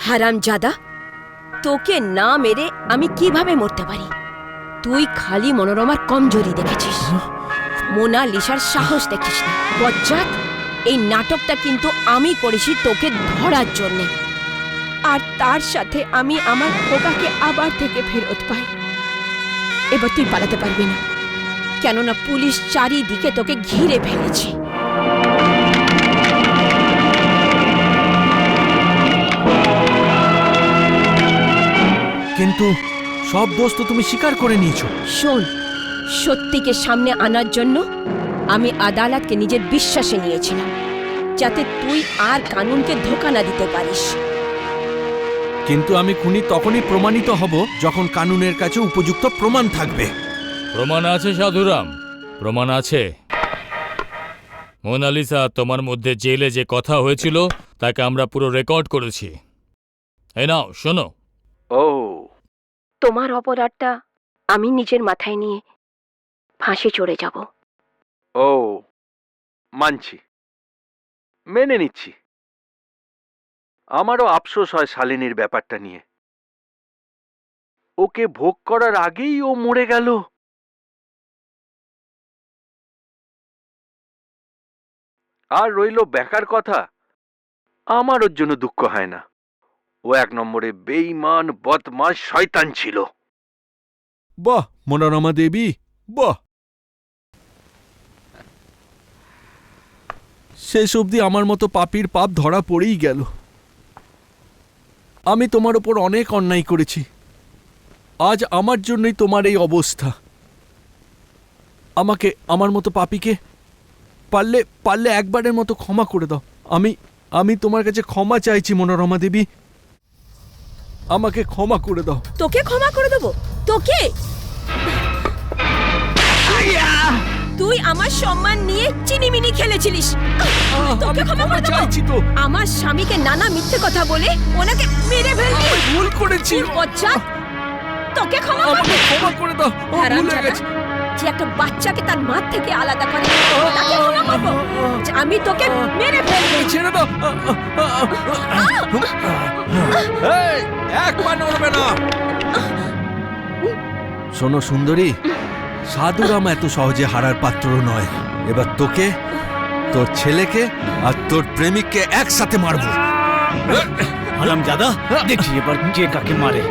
হারামজাদা, তোকে না মেরে আমি কিভাবে মরতে পারি? তুই খালি মনোরমার কমজোরি দেখেছিস, মোনালিসার সাহস দেখিস না। বজ্জাত, এই নাটকটা কিন্তু আমি করেছি তোকে ধরার জন্যে, আর তার সাথে আমি আমার খোকাকে আবার থেকে ফেরত পাই। এবার তুই পালাতে পারবি না, কেননা পুলিশ চারিদিকে তোকে ঘিরে ফেলেছে। কিন্তু সব দোষ তো তুমি স্বীকার করে নিয়েছো। শোন, সত্যিকে সামনে আনার জন্য আমি আদালতকে নিজের বিশ্বাসে নিয়েছিলাম, যাতে তুই আর কানুনকে ধোঁকা না দিতে পারিস। কিন্তু আমি খুনি তখনই প্রমাণিত হব যখন কানুনের কাছে উপযুক্ত প্রমাণ থাকবে। প্রমাণ আছে সাধুরাম, প্রমাণ আছে। মোনালিসা, তোমার মধ্যে জেলে যে কথা হয়েছিল তাকে আমরা পুরো রেকর্ড করেছি। এই নাও শোনো। ও, তোমার অপরাধটা আমি নিজের মাথায় নিয়ে ফাঁসি চড়ে যাব। ও, মানছি, মেনে নিচ্ছি। আমারও আফসোস হয় শালিনীর ব্যাপারটা নিয়ে। ওকে ভোগ করার আগেই ও মরে গেল। আর রইল বেকার কথা, আমার ওর জন্য দুঃখ হয় না। ও এক নম্বরে বেঈমান, বদমাশ, শয়তান ছিল। বাহ মনোরমা দেবী, বাহ। শেষ অবধি আমার মতো পাপীর পাপ ধরা পড়েই গেল। আমি তোমার ওপর অনেক অন্যায় করেছি, আজ আমার জন্যই তোমার এই অবস্থা। আমাকে, আমার মতো পাপীকে পারলে পারলে একবারের মতো ক্ষমা করে দাও। আমি তোমার কাছে ক্ষমা চাইছি মনোরমা দেবী, আমাকে ক্ষমা করে দাও। তোকে ক্ষমা করে দেবো? তোকে? তুই আমার সম্মান নিয়ে চিনিমিনি খেলেছিলিস, তোকে ক্ষমা করে দেবো? চাইছি তো। আমার স্বামীকে নানা মিথ্যে কথা বলে ওনাকে মেরে ফেললি। ভুল করেছি। বজ্জাত, তোকে ক্ষমা করে দাও। ভুল হয়ে গেছে। যে একটা বাচ্চাকে তার মা থেকে আলাদা করে তাকে ক্ষমা করবো? আমি তোকে মেরে ফেলবো। ছেড়ে দাও। এই, এক পা নড়বে না। শোনো সুন্দরী, সাধুরাম এত সহজে হারার পাত্র নয়। এবার তোকে, তোর ছেলেকে আর তোর প্রেমিককে একসাথে মারবো। হারামজাদা, দেখি এবার কে কাকে মারে।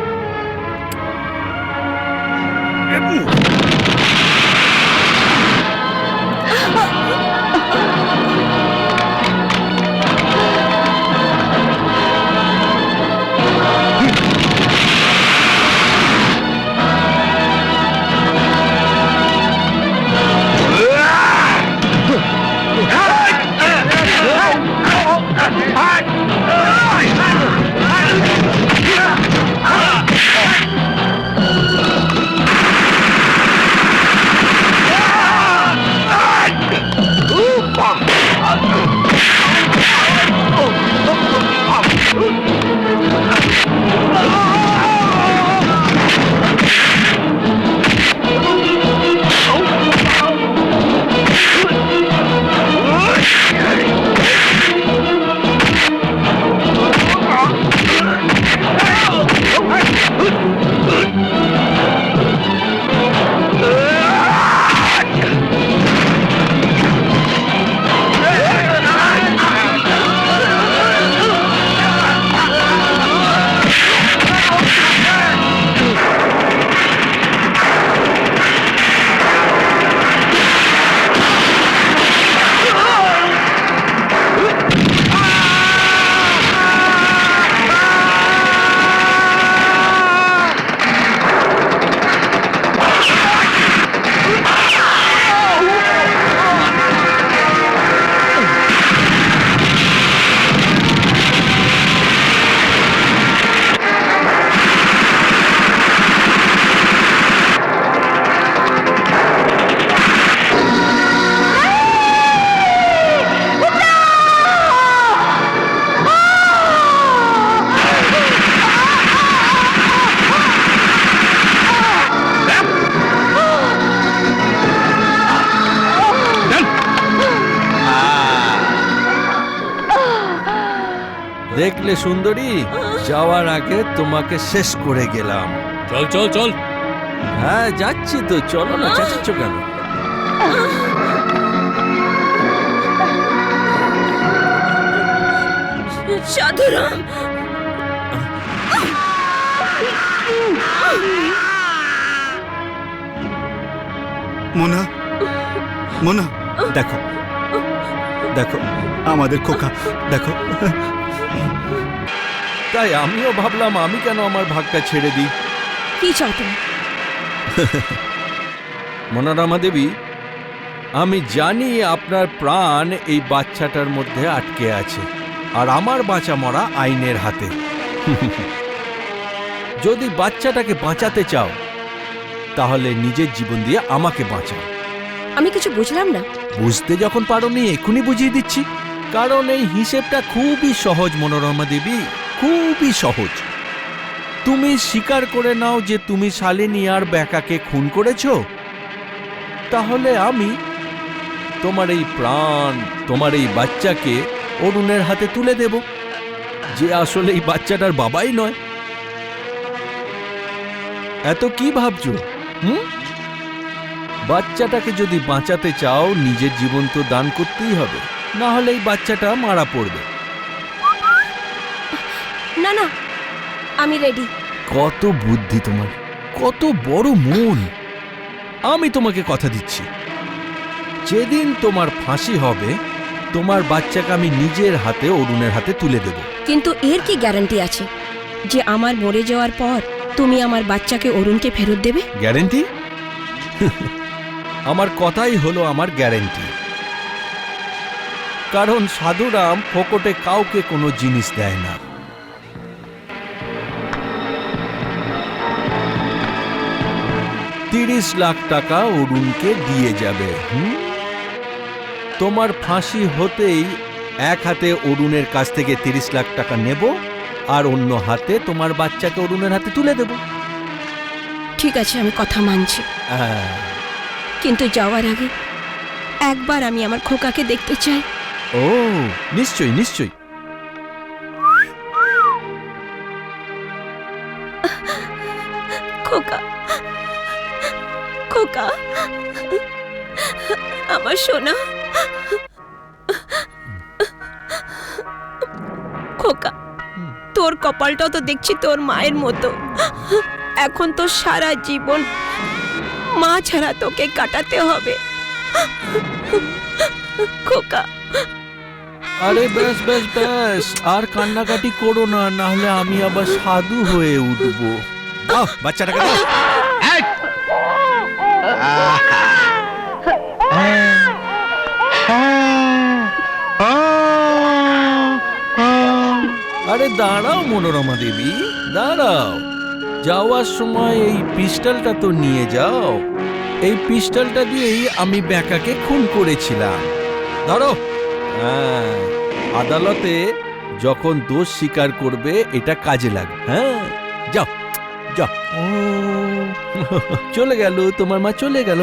দেখলে সুন্দরী, যাওয়ার আগে তোমাকে শেষ করে গেলাম। চল চল চল। হ্যাঁ যাচ্ছি তো, চলো না, চেঁচাচ্ছ কেন? সাধুরাম, মোনা, মোনা, দেখো দেখো আমাদের খোকা, দেখো। তাই আমিও ভাবলাম আমি কেন আমার ভাগটা ছেড়ে দিই। কি চাও তুমি? মনোরমা দেবী, আমি জানি আপনার প্রাণ এই বাচ্চাটার মধ্যে আটকে আছে, আর আমার বাঁচা মরা আইনের হাতে। যদি বাচ্চাটাকে বাঁচাতে চাও তাহলে নিজের জীবন দিয়ে আমাকে বাঁচাও। আমি কিছু বুঝলাম না। বুঝতে যখন পারোনি এক্ষুনি বুঝিয়ে দিচ্ছি। কারণ এই হিসেবটা খুবই সহজ মনোরমা দেবী, খুবই সহজ। তুমি স্বীকার করে নাও যে তুমি শালিনী আর ব্যাকাকে খুন করেছো, তাহলে আমি তোমার এই প্রাণ, তোমার এই বাচ্চাকে অরুণের হাতে তুলে দেব, যে আসলে এই বাচ্চাটার বাবাই নয়। এত কি ভাবছো? বাচ্চাটাকে যদি বাঁচাতে চাও নিজের জীবন তো দান করতেই হবে, না হলে এই বাচ্চাটা মারা পড়বে। না না, আমি রেডি। কত বুদ্ধি তোমার, কত বড় মন। আমি তোমাকে কথা দিচ্ছি, যেদিন তোমার ফাঁসি হবে তোমার বাচ্চাকে আমি নিজের হাতে অরুণের হাতে তুলে দেব। কিন্তু এর কি গ্যারান্টি আছে যে আমার মরে যাওয়ার পর তুমি আমার বাচ্চাকে অরুণকে ফেরত দেবে? গ্যারেন্টি? আমার কথাই হলো আমার গ্যারেন্টি। কারণ সাধুরাম ফোকটে কাউকে কোনো জিনিস দেয় না। $30 লাখ অরুণকে দিয়ে যাবে। তোমার ফাঁসি হতেই এক হাতে অরুণের কাছ থেকে $30 লাখ নেব, আর অন্য হাতে তোমার বাচ্চাকে অরুণের হাতে তুলে দেব। ঠিক আছে, আমি কথা মানছি, কিন্তু যাওয়ার আগে একবার আমি আমার খোকাকে দেখতে চাই। ও নিশ্চয়ই নিশ্চয়ই। খোকা, খোকা, আমার সোনা খোকা, তোর কপালটাও তো দেখছি তোর মায়ের মতো। এখন তো সারা জীবন মা ছাড়া তোকে কাটাতে হবে খোকা। আরে ব্যাস ব্যাস ব্যাস, আর কান্নাকাটি করো না, না হলে আমি আবার সাধু হয়ে উঠবো। বাচ্চাটাকে দাও। আরে দাঁড়াও মনোরমা দেবী, দাঁড়াও। যাওয়ার সময় এই পিস্টলটা তো নিয়ে যাও। এই পিস্টলটা দিয়েই আমি ব্যাকাকে খুন করেছিলাম। ধরো। আদালতে যখন দোষ স্বীকার করবে এটা কাজে লাগবে। হ্যাঁ, যাও যাও। চলে গেল, তোমার মা চলে গেল।